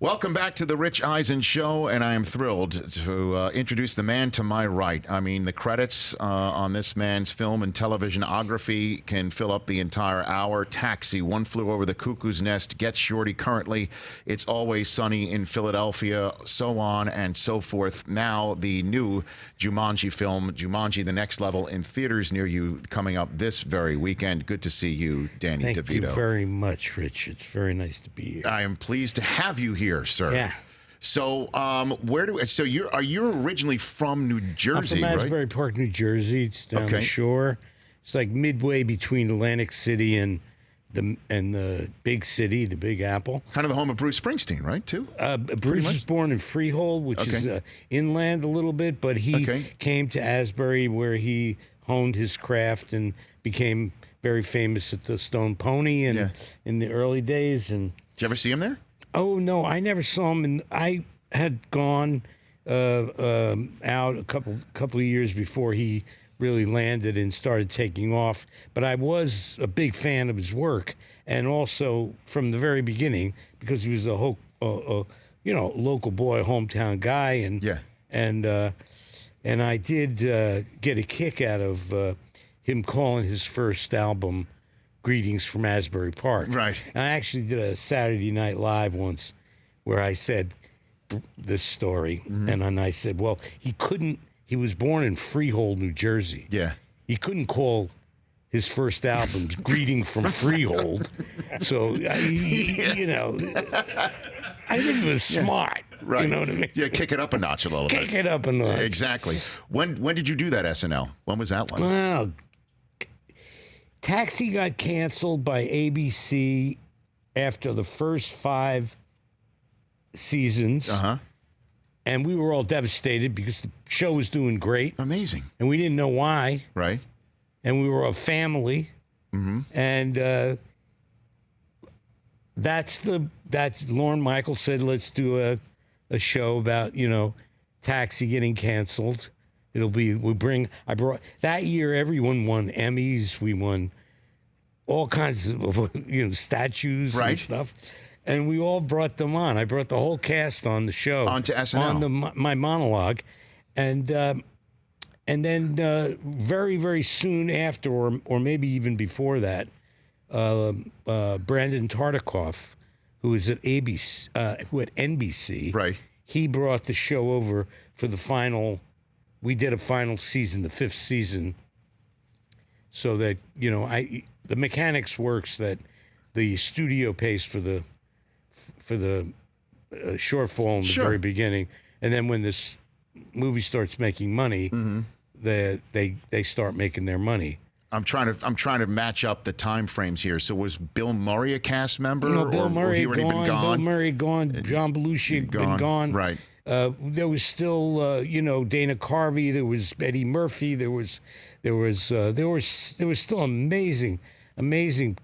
Welcome back to the Rich Eisen Show, and I am thrilled to introduce the man to my right. I mean, the credits on this man's film and televisionography can fill up the entire hour. Taxi, One Flew Over the Cuckoo's Nest, Get Shorty currently, It's Always Sunny in Philadelphia, so on and so forth. Now, the new Jumanji film, Jumanji The Next Level, in theaters near you, coming up this very weekend. Good to see you, Danny DeVito. Thank you very much, Rich. It's very nice to be here. I am pleased to have you here, sir. Yeah. So, are you originally from New Jersey, I'm from right? Asbury Park, New Jersey. It's down Okay. the shore. It's like midway between Atlantic City and the big city, the Big Apple. Kind of the home of Bruce Springsteen, right? Too. Bruce was born in Freehold, which is inland a little bit, but he came to Asbury where he honed his craft and became very famous at the Stone Pony and in the early days. And did you ever see him there? Oh no, I never saw him. And I had gone out a couple of years before he really landed and started taking off. But I was a big fan of his work, and also from the very beginning, because he was a local boy, hometown guy, and I did get a kick out of him calling his first album Greetings from Asbury Park. Right. And I actually did a Saturday Night Live once where I said this story, and then I said, well, he was born in Freehold, New Jersey. Yeah. He couldn't call his first album Greeting from Freehold. So, I think it was smart. Right. You know what I mean? Yeah, kick it up a notch a little bit. Kick it up a notch. Exactly. When did you do that SNL? When was that one? Well, Taxi got canceled by ABC after the first 5 seasons. And we were all devastated because the show was doing great. Amazing. And we didn't know why. Right. And we were a family. And that's Lorne Michaels said, let's do a show about, Taxi getting canceled. I brought that year, everyone won Emmys. We won all kinds of, statues and stuff. And we all brought them on. I brought the whole cast on the show. Onto SNL. On my monologue. And then very, very soon after, or maybe even before that, Brandon Tartikoff, who was at ABC, who at NBC, right? He brought the show over for the final. We did a final season, the 5th season, so that the mechanics works that the studio pays for the shortfall in the very beginning, and then when this movie starts making money, they start making their money. I'm trying to match up the time frames here. So was Bill Murray a cast member? No, Bill Murray had already been gone. Bill Murray gone. John Belushi had been gone. Right. There was still, Dana Carvey. There was Eddie Murphy. There was still amazing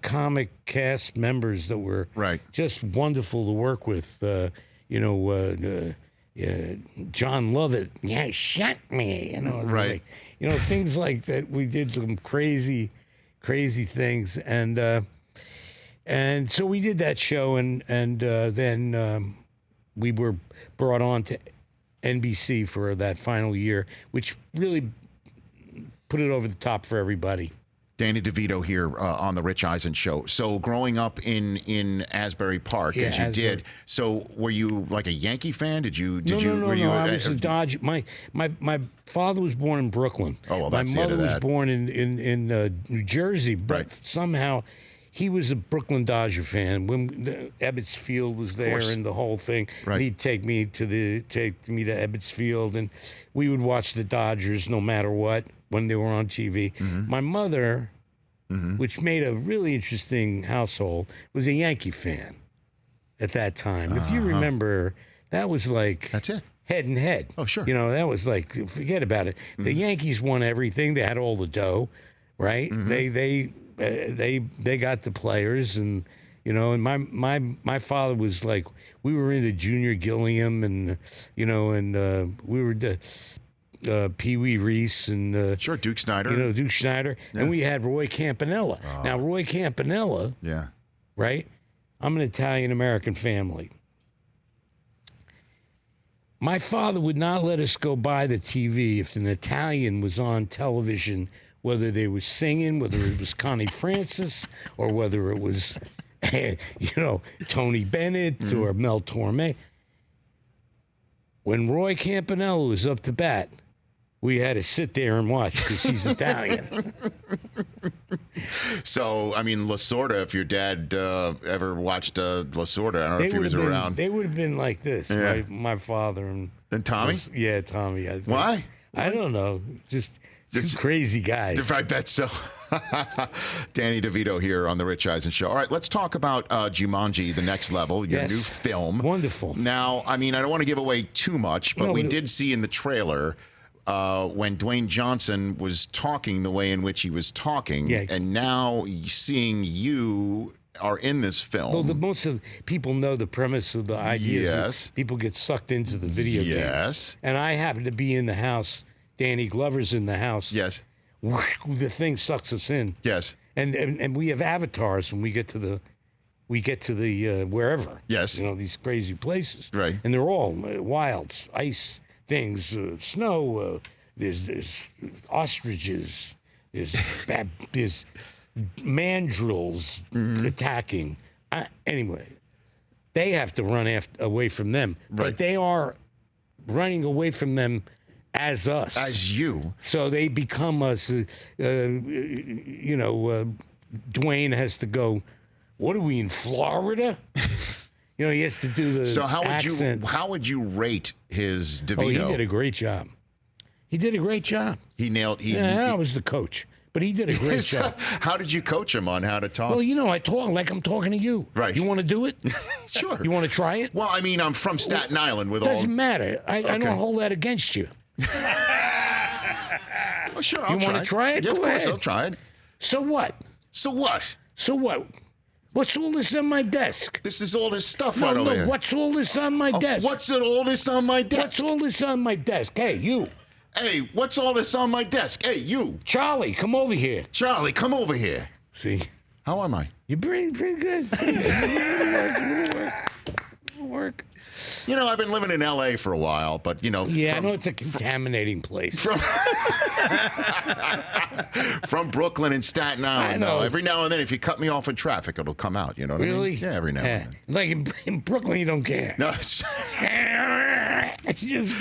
comic cast members that were just wonderful to work with. John Lovett. Yeah, shot me. Right. Things like that. We did some crazy things, and so we did that show, and then. We were brought on to NBC for that final year, which really put it over the top for everybody. Danny DeVito here on the Rich Eisen Show. So growing up in Asbury Park, as you did, so were you like a Yankee fan? No. I was a Dodger. My father was born in Brooklyn. Oh, well, that's my mother the end of was that. born in New Jersey, but somehow he was a Brooklyn Dodger fan. When Ebbets Field was there and the whole thing, he'd take me to Ebbets Field, and we would watch the Dodgers no matter what when they were on TV. My mother, which made a really interesting household, was a Yankee fan at that time. If you remember, that was like that's it. Head and head. Oh, sure. That was like, forget about it. The Yankees won everything. They had all the dough, right? They got the players, and and my father was like, we were into Junior Gilliam, and we were Pee Wee Reese and Duke Snyder, Duke Schneider, and we had Roy Campanella. Now Roy Campanella, right? I'm an Italian American family. My father would not let us go by the TV if an Italian was on television, whether they were singing, whether it was Connie Francis, or whether it was, Tony Bennett or Mel Torme. When Roy Campanella was up to bat, we had to sit there and watch because he's Italian. So, I mean, Lasorda, if your dad ever watched Lasorda, I don't know if he was around. They would have been like this, Yeah. my father. And Tommy? Tommy. I think. Why? I don't know. Just crazy guys. I bet so. Danny DeVito here on the Rich Eisen Show. All right, let's talk about Jumanji, the next level, your Yes. new film. Wonderful. Now, I mean, I don't want to give away too much, but we did see in the trailer when Dwayne Johnson was talking the way in which he was talking, and now seeing you are in this film. Well, most of people know the premise of the idea. Yes. People get sucked into the video game. Yes. And I happen to be in the house. Danny Glover's in the house. Yes. The thing sucks us in. Yes. And we have avatars when we get to the wherever. Yes. These crazy places. Right. And they're all wild ice things, snow. There's ostriches. There's mandrills attacking. Anyway, they have to run away from them, but they are running away from them as us, as you. So they become us. Dwayne has to go. What are we in Florida? He has to do the accent. How would you rate his DeVito? Oh, he did a great job. He did a great job. He nailed. I was the coach, but he did a great job. How did you coach him on how to talk? Well, I talk like I'm talking to you. Right. You want to do it? Sure. You want to try it? Well, I mean, I'm from Staten Island with Doesn't matter. I don't hold that against you. Well, sure, You want to try it? Yeah, of Go course, ahead. I'll try it. So what? So what? So what? What's all this on my desk? This is all this stuff No, right over here. what's all this on my desk? What's all this on my desk? What's all this on my desk? Hey, you. Hey, what's all this on my desk? Hey, you. Charlie, come over here. Charlie, come over here. See? How am I? You're pretty good. It'll work. I've been living in L.A. for a while, but, Yeah, I know it's a contaminating place. From Brooklyn and Staten Island. I know. Every now and then, if you cut me off in traffic, it'll come out. You know what I Really? mean? Yeah, every now and then. Like in Brooklyn, you don't care. No, Just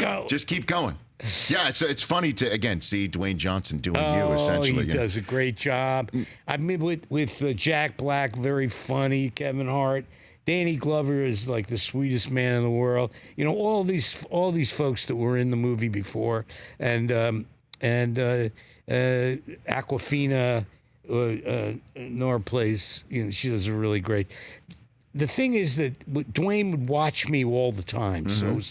go. just keep going. Yeah, it's funny to, again, see Dwayne Johnson doing you, essentially. He does a great job. I mean, with Jack Black, very funny. Kevin Hart. Danny Glover is like the sweetest man in the world. All these folks that were in the movie before, and Aquafina, Nora plays. She does a really great. The thing is that Dwayne would watch me all the time, so it was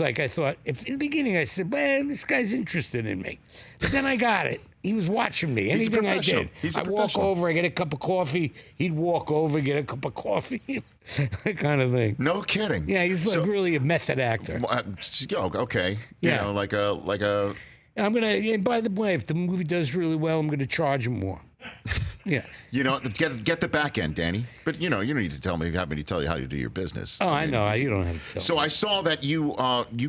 like I thought. If in the beginning I said, "Man, this guy's interested in me," but then I got it. He was watching me. Anything I did, He's a I walk professional. over, I get a cup of coffee. He'd walk over, get a cup of coffee, that kind of thing. No kidding. Yeah, he's like really a method actor. Okay. Yeah. Like a. I'm gonna. And by the way, if the movie does really well, I'm gonna charge him more. Yeah. Get the back end, Danny. But you don't need to tell me. Have me to tell you how to do your business. Oh, I know. You don't have to tell. So I saw that you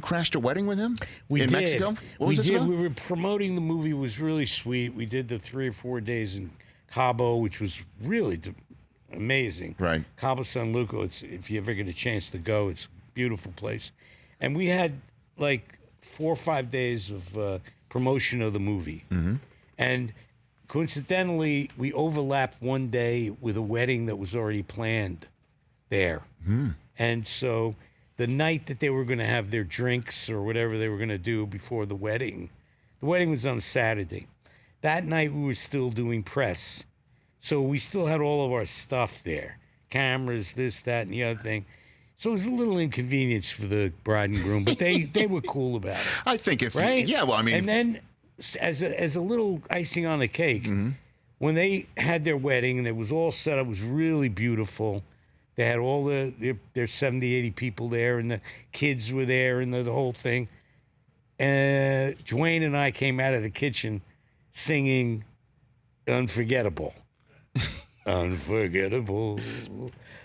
crashed a wedding with him in Mexico. What was this about? We were promoting the movie. It was really sweet. We did the 3 or 4 days in Cabo, which was really amazing. Right. Cabo San Lucas. If you ever get a chance to go, it's a beautiful place. And we had like 4 or 5 days of promotion of the movie. Mm-hmm. And coincidentally, we overlapped one day with a wedding that was already planned there. And so the night that they were going to have their drinks or whatever they were going to do before the wedding was on a Saturday. That night we were still doing press. So we still had all of our stuff there. Cameras, this, that, and the other thing. So it was a little inconvenience for the bride and groom, but they were cool about it. I think if Right? yeah, well, I mean, And then as a little icing on the cake, when they had their wedding and it was all set up, it was really beautiful. They had all their 70, 80 people there, and the kids were there, and the whole thing. Dwayne and I came out of the kitchen singing Unforgettable. Unforgettable,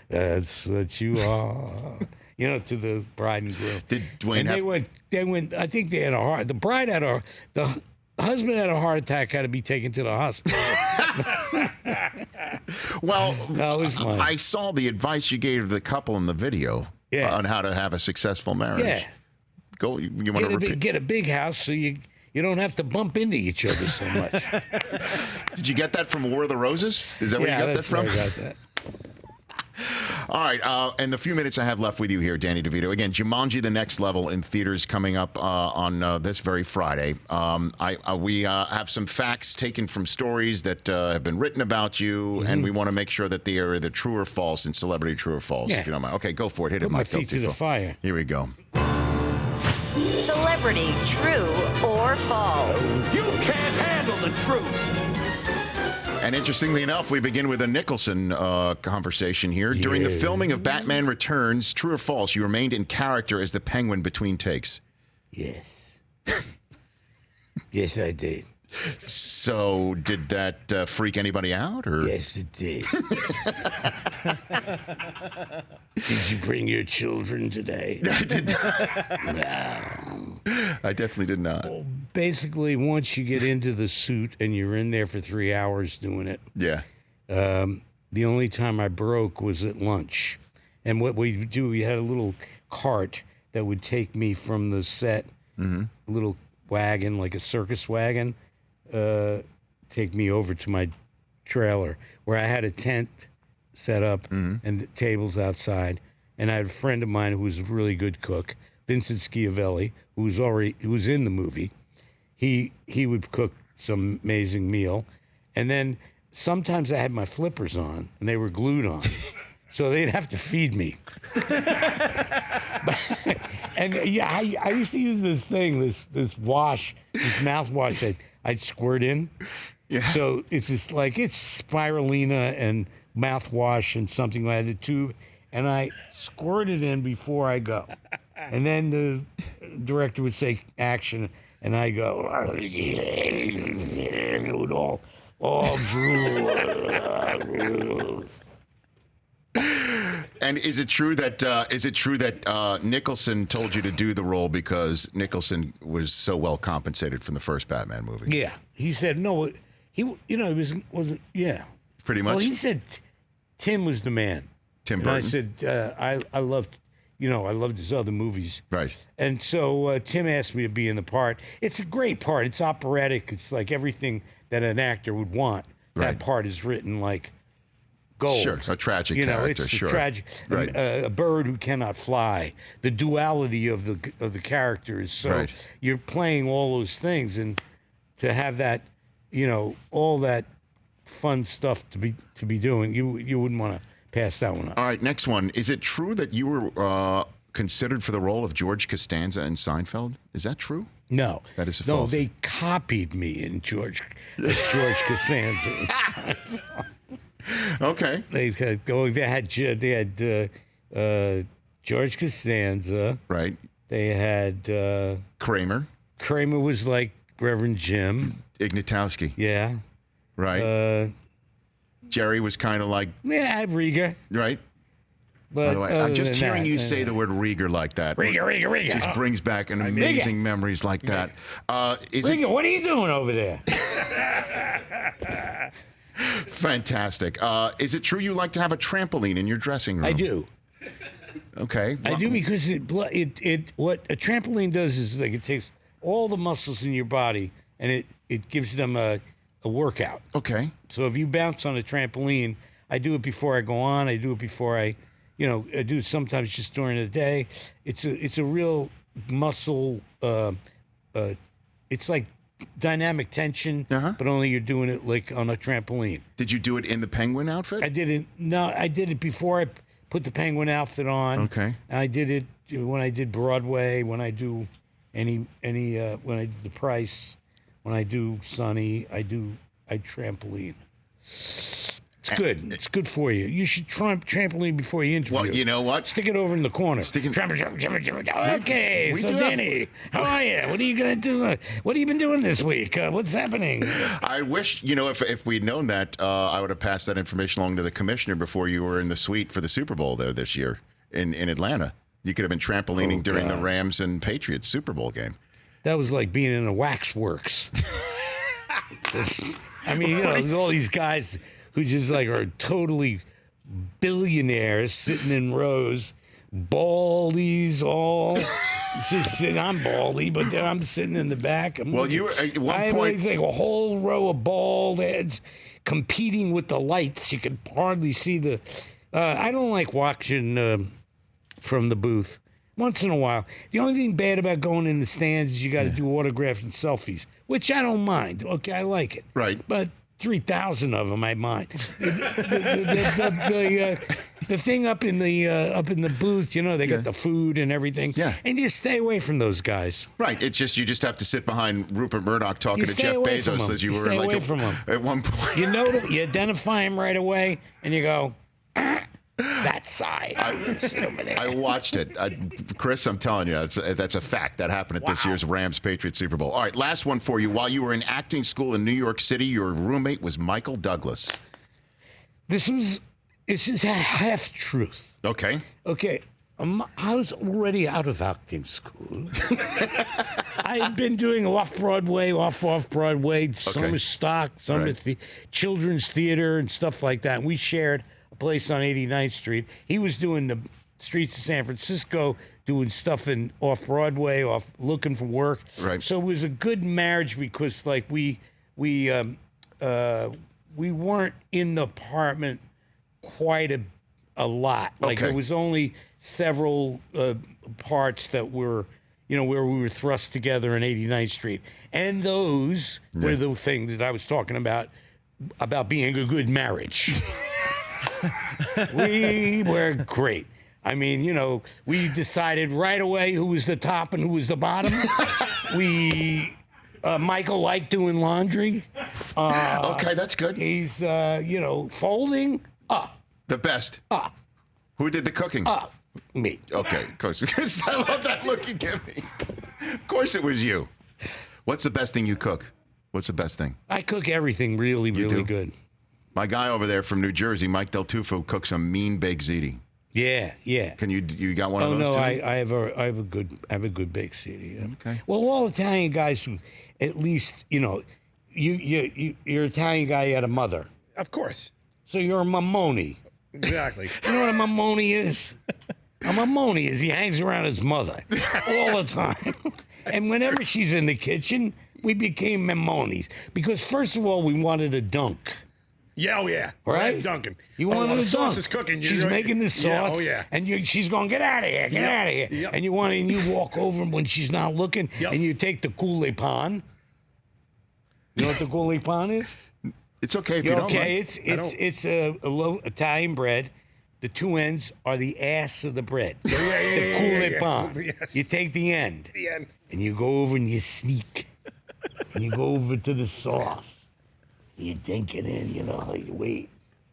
that's what you are. to the bride and groom. Did Dwayne and have... they went. I think they had a heart. The bride had the husband had a heart attack. Had to be taken to the hospital. Well, No, it was fine. I saw the advice you gave the couple in the video on how to have a successful marriage. Yeah. Go. You want to repeat? Get a big house so you don't have to bump into each other so much. Did you get that from War of the Roses? Is that where you got that that's from? where I got that. All right, and the few minutes I have left with you here, Danny DeVito. Again, Jumanji: The Next Level in theaters coming up on this very Friday. We have some facts taken from stories that have been written about you, and we want to make sure that they are either true or false, and celebrity true or false. Yeah. If you don't mind. Okay, go for it. Hit Put it, my Mike. feet to the fire. Here we go. Celebrity, true or false? You can't handle the truth. And interestingly enough, we begin with a Nicholson conversation here. During the filming of Batman Returns, true or false, you remained in character as the Penguin between takes. Yes. Yes, I did. So, did that freak anybody out, or? Yes, it did. Did you bring your children today? I did not. I definitely did not. Basically, once you get into the suit and you're in there for 3 hours doing it, Yeah. the only time I broke was at lunch. And what we would do, we had a little cart that would take me from the set, a little wagon, like a circus wagon, take me over to my trailer where I had a tent set up and tables outside. And I had a friend of mine who was a really good cook, Vincent Schiavelli, who was in the movie. He would cook some amazing meal. And then sometimes I had my flippers on and they were glued on. So they'd have to feed me. And yeah, I used to use this thing, this mouthwash I'd squirt in. Yeah. So it's just like, it's spirulina and mouthwash and something like the tube. And I squirt it in before I go. And then the director would say action. And I go, all drool. And is it true that Nicholson told you to do the role because Nicholson was so well compensated from the first Batman movie? Yeah, he said no. He wasn't. Yeah, Pretty much. Well, he said Tim was the man. Tim And Burton. I said I loved his other movies. Right. And so Tim asked me to be in the part. It's a great part. It's operatic. It's like everything that an actor would want. Right. That part is written like gold. Sure, a tragic character. It's Sure. a tragic. Right. A bird who cannot fly. The duality of the characters. So Right. you're playing all those things, and to have that, all that fun stuff to be doing, you wouldn't want to pass that one up. All right, next one. Is it true that you were considered for the role of George Costanza in Seinfeld? Is that true? No, That is no. false. They copied me in George Costanza. Okay. They had George Costanza. Right. They had Kramer. Kramer was like Reverend Jim. Ignatowski. Yeah. Right. Jerry was kind of like, Yeah, I had Rieger. right? But By the way, I'm other just than hearing that, you say the word Rieger like that. Rieger. Just brings back an amazing memories like that. Is it Rieger, what are you doing over there? fantastic? Is it true you like to have a trampoline in your dressing room? I do. Okay. I do because what a trampoline does is like it takes all the muscles in your body and it gives them a workout. Okay. So if you bounce on a trampoline, I do it before I go on. I do it before I do it sometimes just during the day. It's a real muscle. It's like dynamic tension, but only you're doing it like on a trampoline. Did you do it in the penguin outfit? I did it before I put the penguin outfit on. Okay. I did it when I did Broadway, when I do when I did The Price, when I do Sunny, I trampoline. It's good. It's good for you. You should try trampoline before you interview. Well, you know what? Stick it over in the corner. Okay, We so do have- Danny, how are you? What are you gonna do? What have you been doing this week? What's happening? I wish, if we'd known that, I would have passed that information along to the commissioner before you were in the suite for the Super Bowl there this year in Atlanta. You could have been trampolining during the God. Rams and Patriots Super Bowl game. That was like being in a waxworks. I mean, there's all these guys who just like are totally billionaires sitting in rows, baldies all. Just sitting, I'm baldy, but then I'm sitting in the back. Well, you were at one I point. was like a whole row of bald heads competing with the lights. You could hardly see the. I don't like watching from the booth. Once in a while. The only thing bad about going in the stands is you got to do autographs and selfies, which I don't mind. Okay, I like it. Right. But 3,000 of them I mind. The thing up in the booth, they got the food and everything. Yeah. And you stay away from those guys. Right. It's just you just have to sit behind Rupert Murdoch talking You to stay Jeff away from Bezos him. as you You were stay like away from him. at one point. You know, you identify him right away, and you go, that side. Sit over there. I watched it. Chris, I'm telling you, that's a fact. That happened at this year's Rams-Patriots Super Bowl. All right, last one for you. While you were in acting school in New York City, your roommate was Michael Douglas. This is a half truth. Okay. Okay, I was already out of acting school. I've been doing off-Broadway, off-Broadway, summer stock, summer children's theater and stuff like that. We shared a place on 89th Street. He was doing the streets of San Francisco, doing stuff in off-Broadway, looking for work. Right. So it was a good marriage because, like, we weren't in the apartment quite a lot. Like Okay. it was only several parts that were, where we were thrust together on 89th Street. And those were the things that I was talking about being a good marriage. We were great. I mean, we decided right away who was the top and who was the bottom. Michael liked doing laundry. Okay, that's good. He's, folding up. The best. Up. Who did the cooking? Me. Okay, of course. Because I love that look you give me. Of course it was you. What's the best thing you cook? What's the best thing? I cook everything really, You really do? good. My guy over there from New Jersey, Mike Del Tufo, cooks some mean baked ziti. Yeah. Can you got one of Oh those no, too? I have a good baked ziti. Yeah. Okay. Well, all Italian guys who, at least you're Italian guy. You had a mother, Of course. so you're a mamoni. Exactly. You know what a mamoni is? A mamoni is he hangs around his mother all the time, and whenever she's in the kitchen, we became mamonis because first of all we wanted a dunk. Yeah, oh yeah. Right? Duncan. You Oh, want while the the sauce dunk. is cooking. She's making the sauce. Yeah, oh yeah. And she's going, get out of here, get out of here. Yep. And you walk over when she's not looking, Yep. and you take the coulis pan. You know what the coulis pan is? It's okay if you don't. Okay, Mike. it's a low Italian bread. The two ends are the ass of the bread. The coulis pan. Yes. You take the end, The end. and you go over and you sneak, and you go over to the sauce. You dink it in, you wait.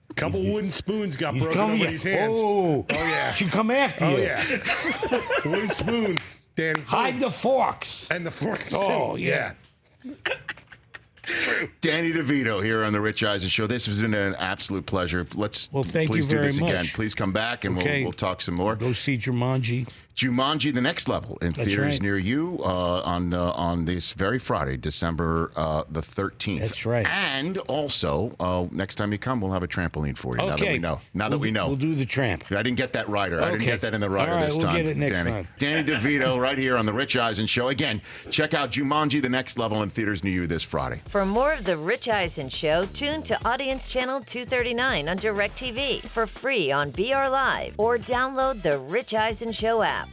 A couple wooden spoons got He's broken coming. over his hands. Oh yeah. She come after Oh you. yeah. Wooden spoon, Danny. Hide the forks. And the forks Oh, too. yeah. Danny DeVito here on the Rich Eisen Show. This has been an absolute pleasure. Let's Thank please you do this very again. much. Please come back and Okay. we'll talk some more. Go see Jumanji. Jumanji: The Next Level in theaters right. near you on this very Friday, December the 13th. That's right. And also, next time you come, we'll have a trampoline for you. Okay. Now that we know. We'll do the tramp. I didn't get that rider. I didn't Okay. get that in the rider All right, this we'll time. get it next Danny. time. Danny DeVito right here on the Rich Eisen Show. Again, check out Jumanji: The Next Level in theaters near you this Friday. For more of The Rich Eisen Show, tune to Audience Channel 239 on DirecTV for free on BR Live or download the Rich Eisen Show app.